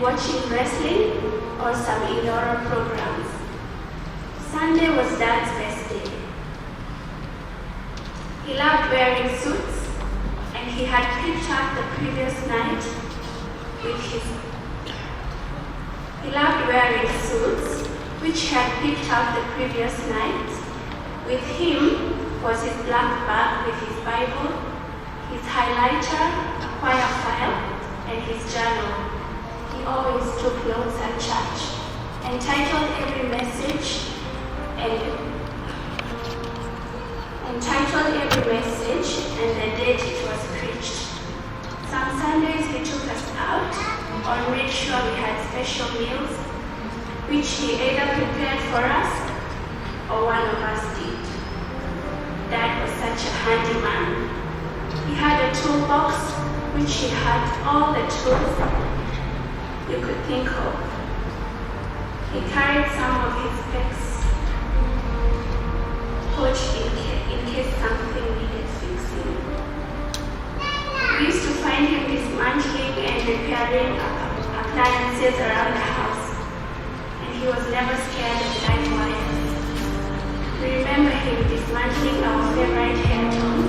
watching wrestling or some indoor programs. Sunday was Dad's best day. He loved wearing suits, and he had picked up the previous night with his... He loved wearing suits, which he had picked up the previous night. With him was his black bag with his Bible, his highlighter, a choir file, and his journal. He always took notes at church, entitled every message and the date it was preached. Some Sundays he took us out or made sure we had special meals, which he either prepared for us or one of us did. Dad was such a handy man. He had a toolbox which he had all the tools you could think of. He carried some of his specs pouch in case something needed fixing. We used to find him dismantling and repairing appliances around the house, and he was never scared of live wires. We remember him dismantling our favorite hair tone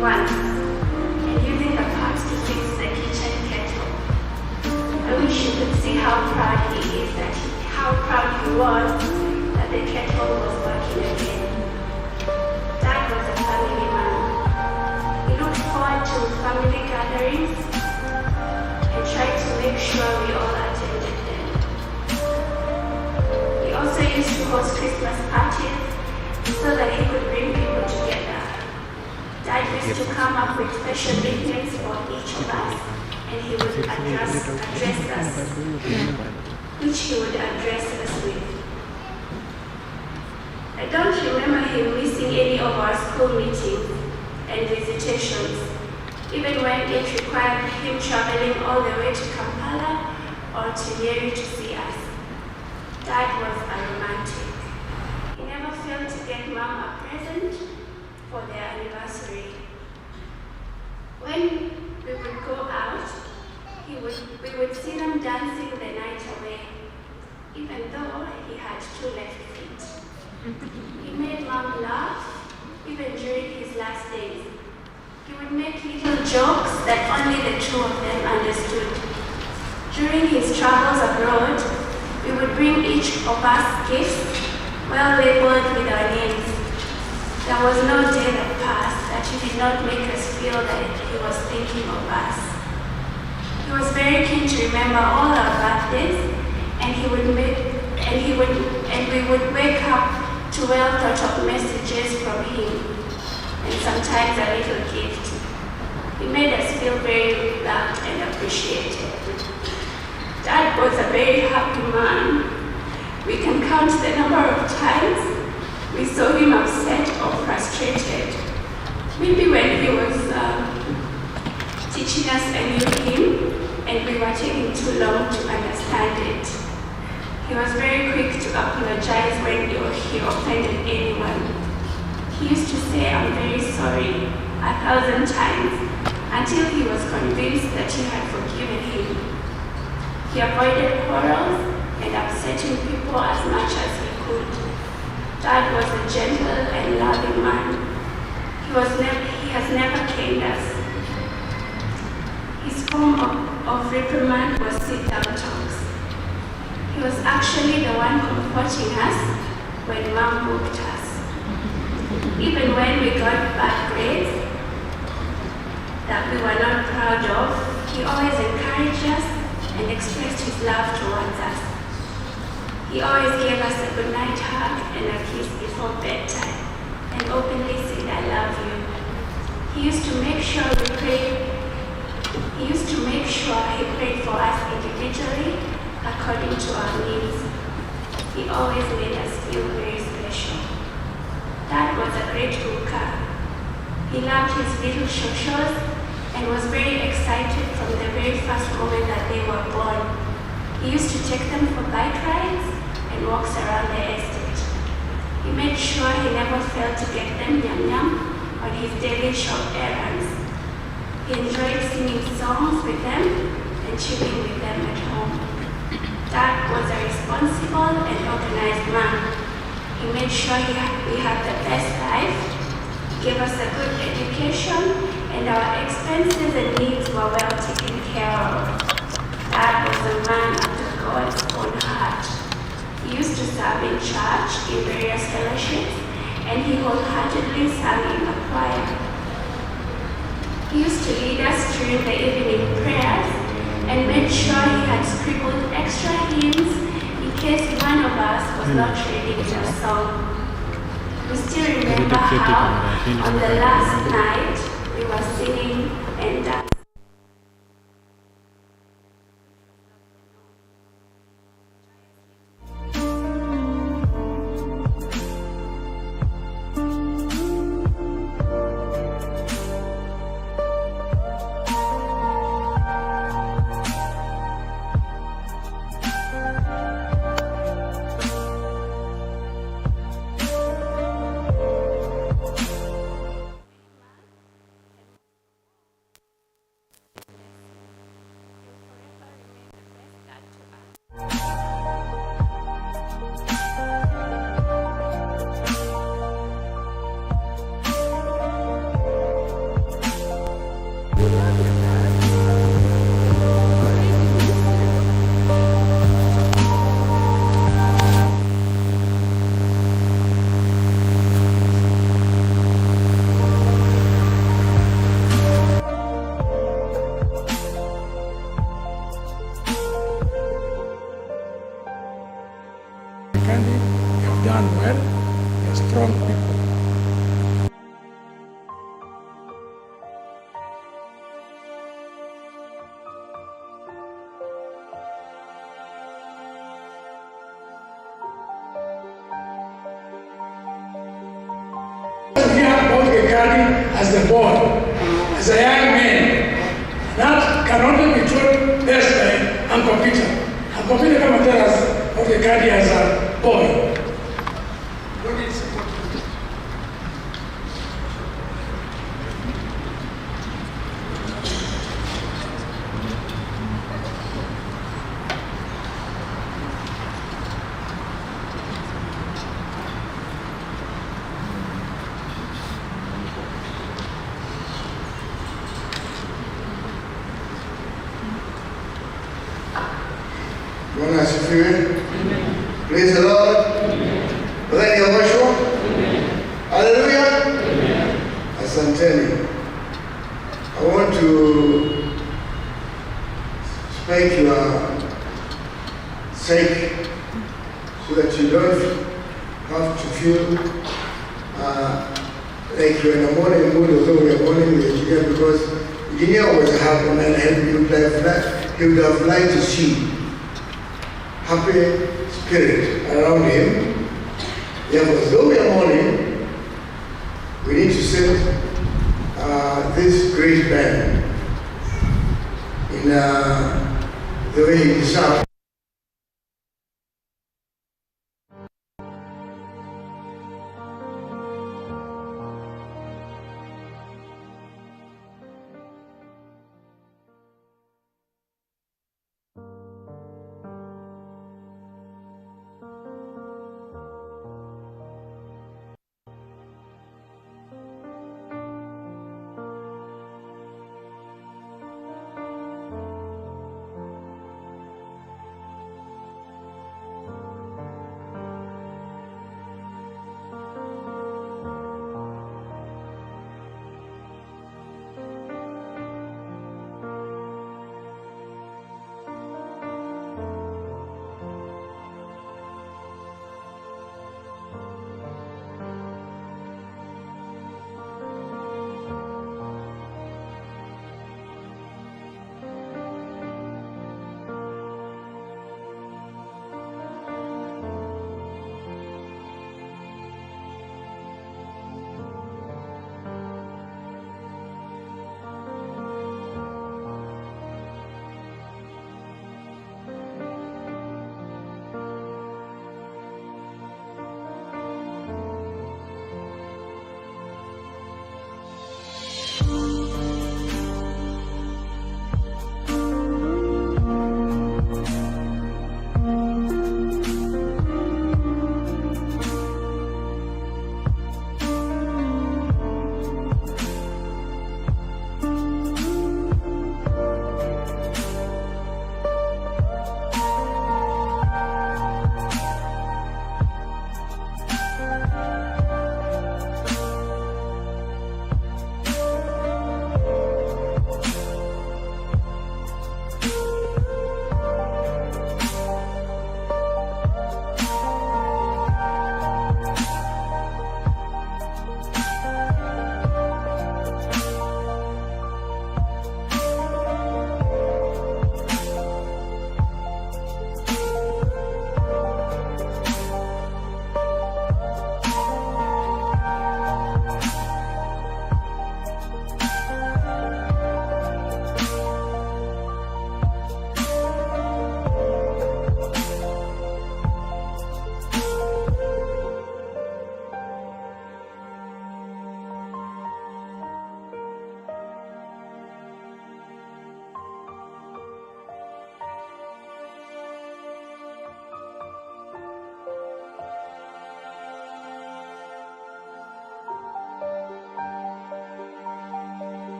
once, and using the parts to fix the kitchen kettle. I wish you could see how proud he was that the kettle was working again. Dad was a family man. He looked forward to family gatherings and tried to make sure we all attended them. He also used to host Christmas parties so that he could bring people together. Dad used to come up with special nicknames for each of us, and he would address us, which he would address us with. I don't remember him missing any of our school meetings and visitations, even when it required him traveling all the way to Kampala or to Nyeri to see us. Dad was a romantic. He never failed to get Mom a present for their anniversary. When we would go out, we would see them dancing the night away, even though he had 2 left feet. He made Mom laugh, even during his last days. He would make little jokes that only the 2 of them understood. During his travels abroad, we would bring each of us gifts well labeled with our names. There was no day that passed that he did not make us feel that he was thinking of us. He was very keen to remember all our birthdays, and we would wake up to well thought of messages from him, and sometimes a little gift. He made us feel very loved and appreciated. Dad was a very happy man. We can count the number of times we saw him upset or frustrated. Maybe when he was teaching us a new hymn and we were taking too long to understand it. He was very quick to apologize when he offended anyone. He used to say, "I'm very sorry," 1,000 times, until he was convinced that he had forgiven him. He avoided quarrels and upsetting people as much as he could. Dad was a gentle and loving man. He has never caned us. His form of reprimand was sit-down talks. He was actually the one comforting us when Mom booked us. Even when we got bad grades that we were not proud of, he always encouraged us and expressed his love towards us. He always gave us a good night hug and a kiss before bedtime and openly said, "I love you." He used to make sure he prayed for us individually according to our needs. He always made us feel very special. Dad was a great cooker. He loved his little shoshos and was very excited from the very first moment that they were born. He used to take them for bike rides and walks around the estate. He made sure he never failed to get them yum-yum on his daily shop errands. He enjoyed singing songs with them and chilling with them at home. Dad was a responsible and organized man. He made sure we had the best life, gave us a good education, and our expenses and needs were well taken care of. Dad was a man after God's own heart. He used to serve in church in various fellowships, and he wholeheartedly sang in the choir. He used to lead us during the evening prayers and made sure he had scribbled extra hymns in case one of us was not ready with a song. We still remember how on the last night we were singing and dancing. Gikandi, you have done well. You are strong people. Here about Gikandi as the boy, as a young man. That can only be told best by Uncle Peter. Uncle Peter, come and tell us about Gikandi as a boy. What is it? Bwana asifiwe. Praise the Lord. Bwana Yehoshua. Hallelujah. Asanteni. I want to spank your sake so that you don't have to feel like you're in a morning mood, although we are mourning the engineer, because the engineer was happy and he would have liked to see happy spirit around him. Therefore, though we are mourning, we need to send this great man in the way he deserves.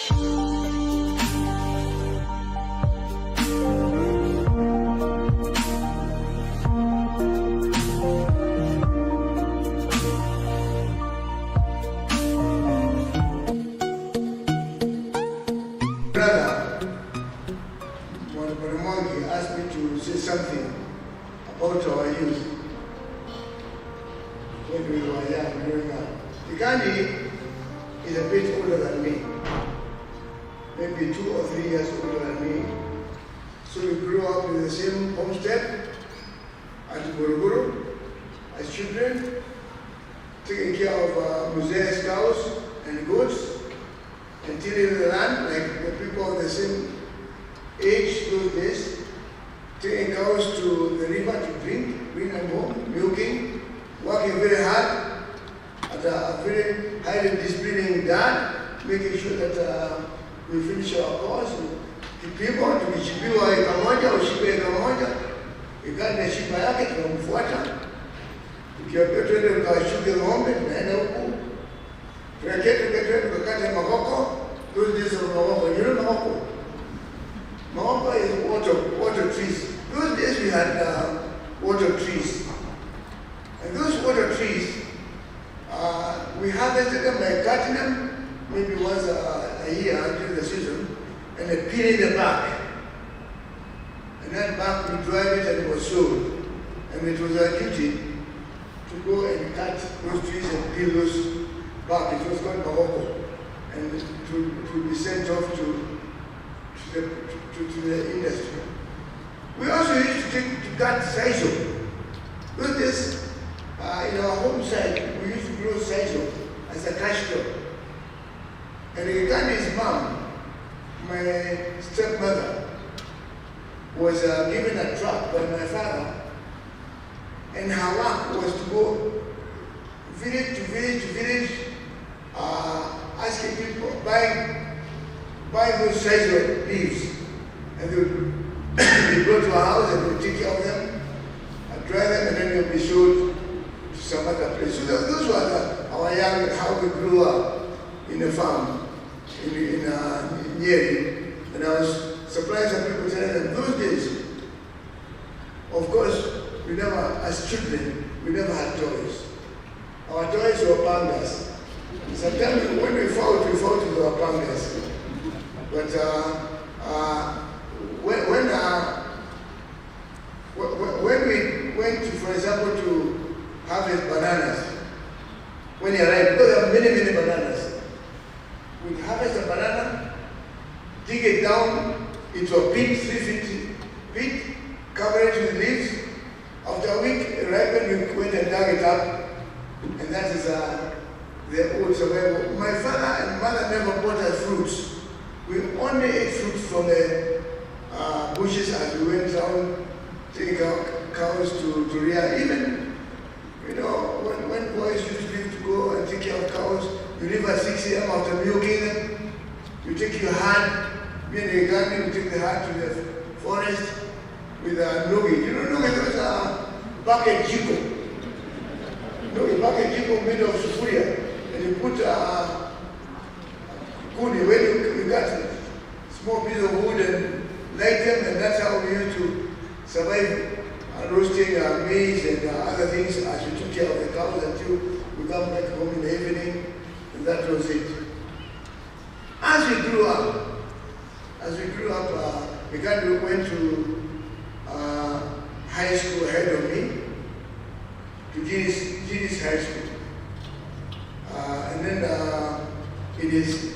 Brother, Monkey asked me to say something about our youth when we were young, growing up. Gikandi is a bit older than me, maybe 2 or 3 years older than me. So we grew up in the same homestead at Buruguru as children, taking care of Musea's cows and goats, and tilling the land like the people of the same age those days, taking cows to the river to drink, bring them home, milking, working very hard at a very highly disciplining dad, making sure that we finish our course. Kipimo, tukichipiwa eka moja, ushipe eka moja, ikani na shipa yake, tunamfuata. Tukiambia twende tukashuke ng'ombe, tunaenda huku. Tukakate makoko. Those days of makoko, you know makoko? Makoko is water trees. Those days we had water trees. And those water trees, we harvested them by cutting them maybe once a year during the season, and then peeling the bark. And that bark, we dried it and it was sold. And it was our duty to go and cut those trees and peel those bark. It was called mahoko. And it would be sent off to the industry. We also used to cut sisal. Those days, in our home side, we used to grow sisal as a cash crop. And Gikandi's mom, my stepmother, was given a truck by my father, and her work was to go village to village to village, asking people, buy those sisal leaves, and they would they go to our house and we would take care of them, and dry them, and then they'll be sold to some other place. So those were our young, how we grew up in a farm in Nyeri. And I was surprised when people telling them those days, of course, we never, as children, we never had toys. Our toys were pangas. Sometimes when we fought with our pangas. But when we went to, for example, to harvest bananas, when you arrive, because there are many bananas, we harvest a banana, dig it down into a pit, 3 feet pit, cover it with leaves. After a week, it ripened, we went and dug it up, and that is the old survival. My father and mother never bought us fruits. We only ate fruit from the bushes as we went down, taking cows to rear. Even, you know, when boys used to leave to go and take care of cows, you leave at 6 a.m. after milking them. You take your hand, me and Gikandi, we take the hand to the forest with a nugi. You know, nugi, there was a bucket jiko. Nugi, bucket jiko made of sufuria. And you put kuni, when you got a small piece of wood and light them, and that's how we used to survive roasting maize and other things as we took care of the cows until we come back home in the evening, and that was it. As we grew up, Gikandi went to high school ahead of me, to Gini's high school. And then in his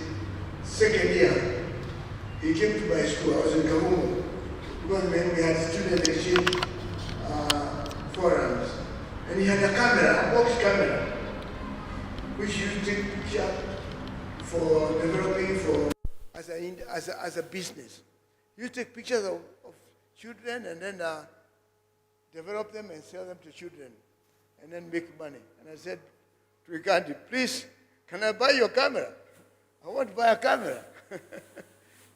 second year, he came to my school. I was in Kamumu, because when we had student exchange forums. And he had a camera, a box camera, which he used to take picture for developing as a business. He used to take pictures of children and then develop them and sell them to children and then make money. And I said to Gikandi, please, can I buy your camera? I want to buy a camera.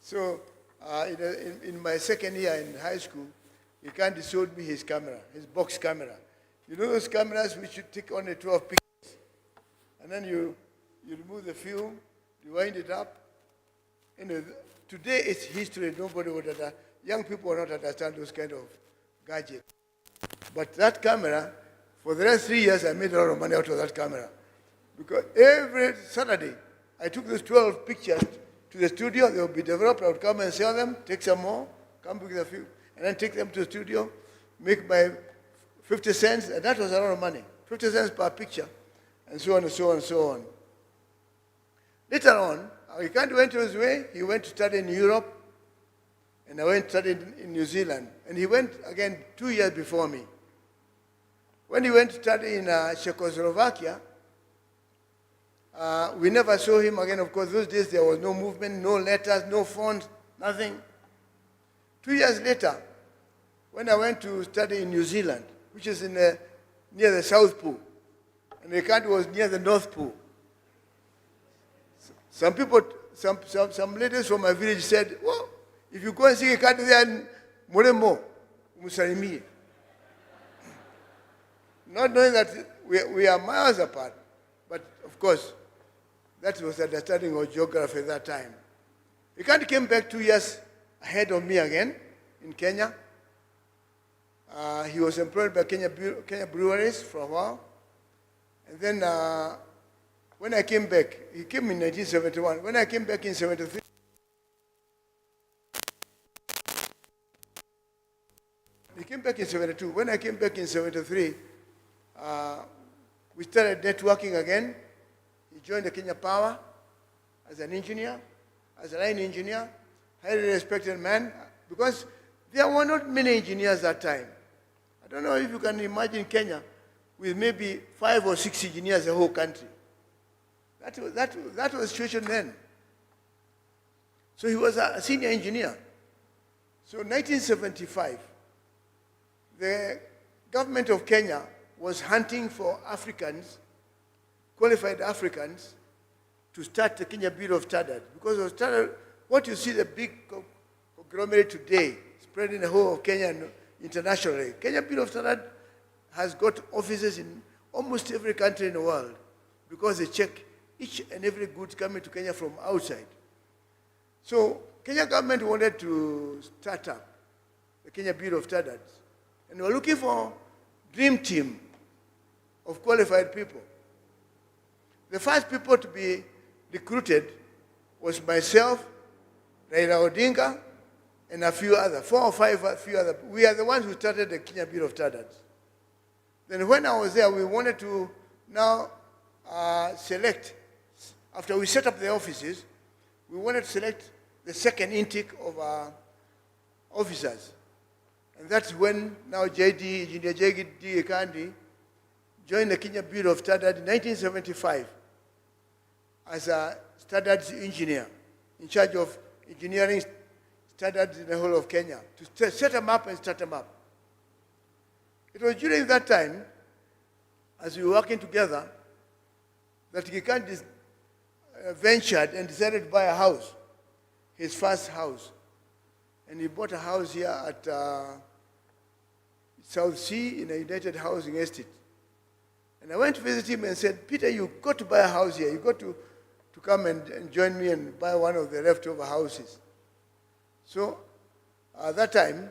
So in my second year in high school, Gikandi sold me his camera, his box camera. You know those cameras which you take only 12 pictures, and then you remove the film, you wind it up, Today it's history. Nobody would understand. Young people will not understand those kind of gadgets. But that camera, for the last 3 years, I made a lot of money out of that camera. Because every Saturday, I took those 12 pictures to the studio. They would be developed. I would come and sell them, take some more, come with a few, and then take them to the studio, make my 50 cents, and that was a lot of money. 50 cents per picture, and so on and so on and so on. Later on, Gikandi went his way. He went to study in Europe, and I went to study in New Zealand. And he went again 2 years before me. When he went to study in Czechoslovakia, we never saw him again. Of course, those days there was no movement, no letters, no phones, nothing. 2 years later, when I went to study in New Zealand, which is near the South Pole, and Gikandi was near the North Pole. Some people, some ladies from my village said, well, if you go and see Gikandi there, Moremo, Musalimi. Not knowing that we are miles apart, but of course, that was understanding of geography at that time. Gikandi came back 2 years ahead of me again in Kenya. He was employed by Kenya Breweries for a while. And then when I came back, he came in 1971. When I came back in 73, he came back in 72. When I came back in 73, we started networking again. He joined the Kenya Power as an engineer, as a line engineer, highly respected man, because there were not many engineers that time. I don't know if you can imagine Kenya with maybe 5 or 6 engineers the whole country. That was the situation then. So he was a senior engineer. So in 1975, the government of Kenya was hunting for Africans, qualified Africans, to start the Kenya Bureau of Standards. Because of standard, what you see, the big conglomerate today, spreading the whole of Kenya and internationally. Kenya Bureau of Standards has got offices in almost every country in the world because they check each and every good coming to Kenya from outside. So Kenya government wanted to start up the Kenya Bureau of Standards. And we were looking for a dream team of qualified people. The first people to be recruited was myself, Raila Odinga, and a few others, 4 or 5 other. We are the ones who started the Kenya Bureau of Standards. Then when I was there, we wanted to now select, after we set up the offices, we wanted to select the second intake of our officers. And that's when now Engineer Gikandi joined the Kenya Bureau of Standards in 1975 as a standards engineer in charge of engineering standards in the whole of Kenya, to set them up and start them up. It was during that time, as we were working together, that Gikandi ventured and decided to buy a house, his first house. And he bought a house here at South Sea in a United Housing Estate. And I went to visit him and said, Peter, you've got to buy a house here. You've got to come and join me and buy one of the leftover houses. So at that time,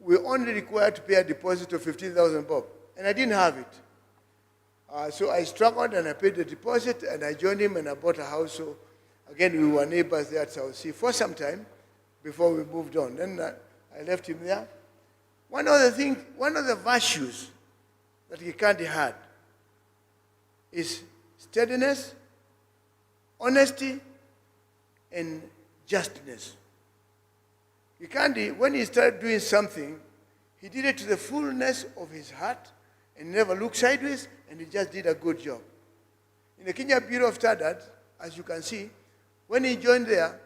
we only required to pay a deposit of 15,000 bob. And I didn't have it. So I struggled and I paid the deposit and I joined him and I bought a house. So again, we were neighbors there at South Sea for some time before we moved on. Then I left him there. One of the virtues that Gikandi had is steadiness, honesty, and justness. Gikandi, when he started doing something, he did it to the fullness of his heart and never looked sideways, and he just did a good job. In the Kenya Bureau of Standards, as you can see, when he joined there,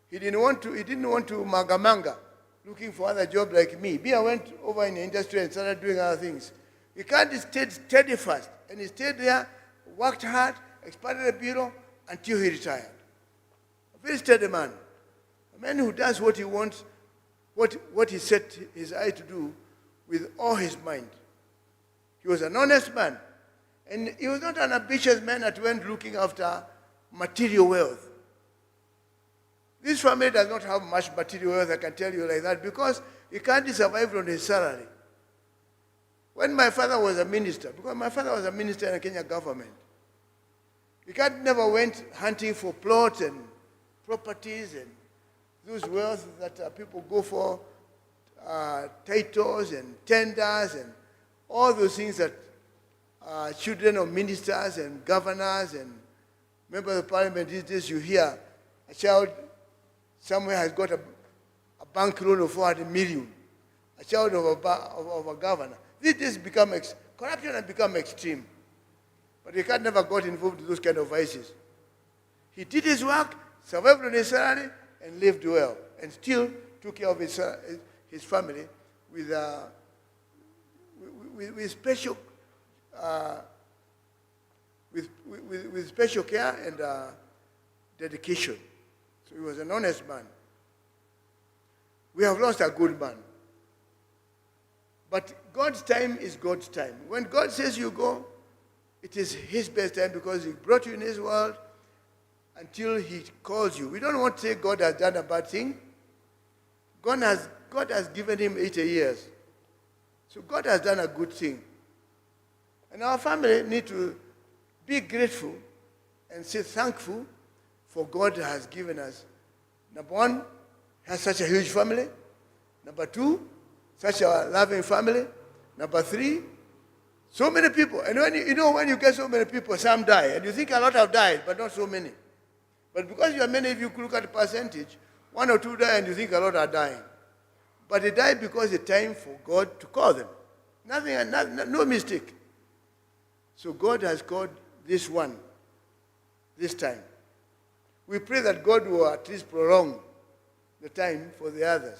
he didn't want to manga, looking for other jobs like me. I went over in the industry and started doing other things. Gikandi stayed steady fast, and he stayed there, worked hard, expanded the bureau until he retired. A very steady man. A man who does what he wants, what he set his eye to do with all his mind. He was an honest man. And he was not an ambitious man that went looking after material wealth. This family does not have much material wealth, I can tell you like that, because he can't survive on his salary. When my father was a minister, because my father was a minister in the Kenya government, he never went hunting for plots and properties and those wealth that people go for, titles and tenders and all those things that children of ministers and governors and members of parliament these days you hear a child somewhere has got a bank loan of 400 million, a child of a governor. These days corruption has become extreme. But he never got involved in those kind of vices. He did his work, survived on his salary, and lived well, and still took care of his family with special with special care and dedication. So he was an honest man. We have lost a good man. But God's time is God's time. When God says you go, it is his best time because he brought you in his world until he calls you. We don't want to say God has done a bad thing. God has given him 80 years. So God has done a good thing. And our family need to be grateful and say thankful for God has given us. Number one, has such a huge family. Number two, such a loving family. Number three, so many people. And when you get so many people, some die. And you think a lot have died, but not so many. But because you are many, if you look at the percentage, one or two die and you think a lot are dying. But they die because it's time for God to call them. No mistake. So God has called this one, this time. We pray that God will at least prolong the time for the others.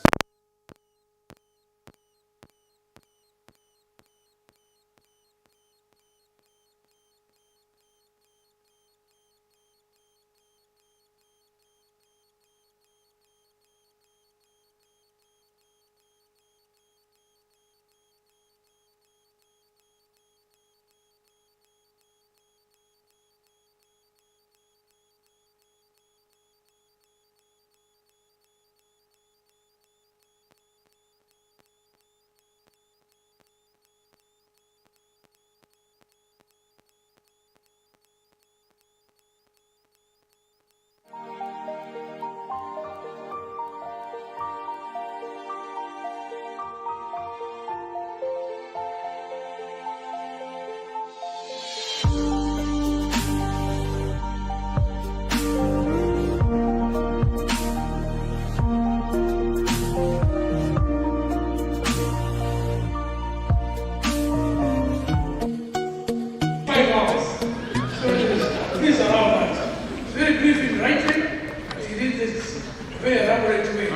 Very elaborate way.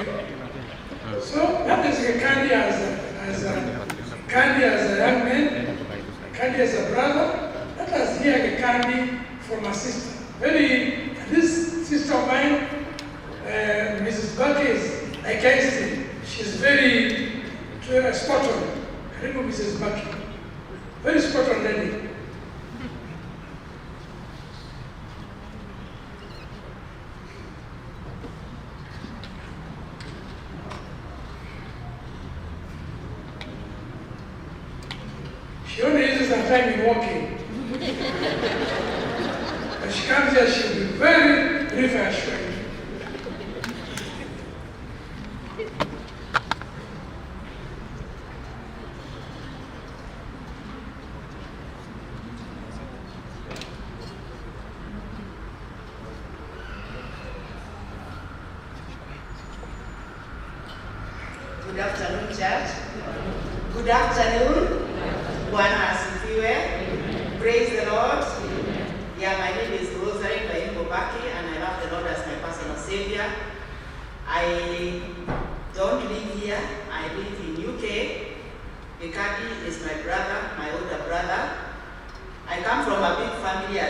So that is Gikandi as a young man, Gikandi as a brother. Let us hear Gikandi from a sister. This sister of mine, Mrs. Bucky, is against it. She's very spot on. Karibu Mrs. Bucky. Very spot on lady. She only uses her time in walking. When she comes here, she'll be very brief and short. Good afternoon, church. Good afternoon. Bwana asifiwe. Praise the Lord. Yeah, my name is Rosary Baki, and I love the Lord as my personal Savior. I don't live here. I live in UK. Gikandi is my brother, my older brother. I come from a big family.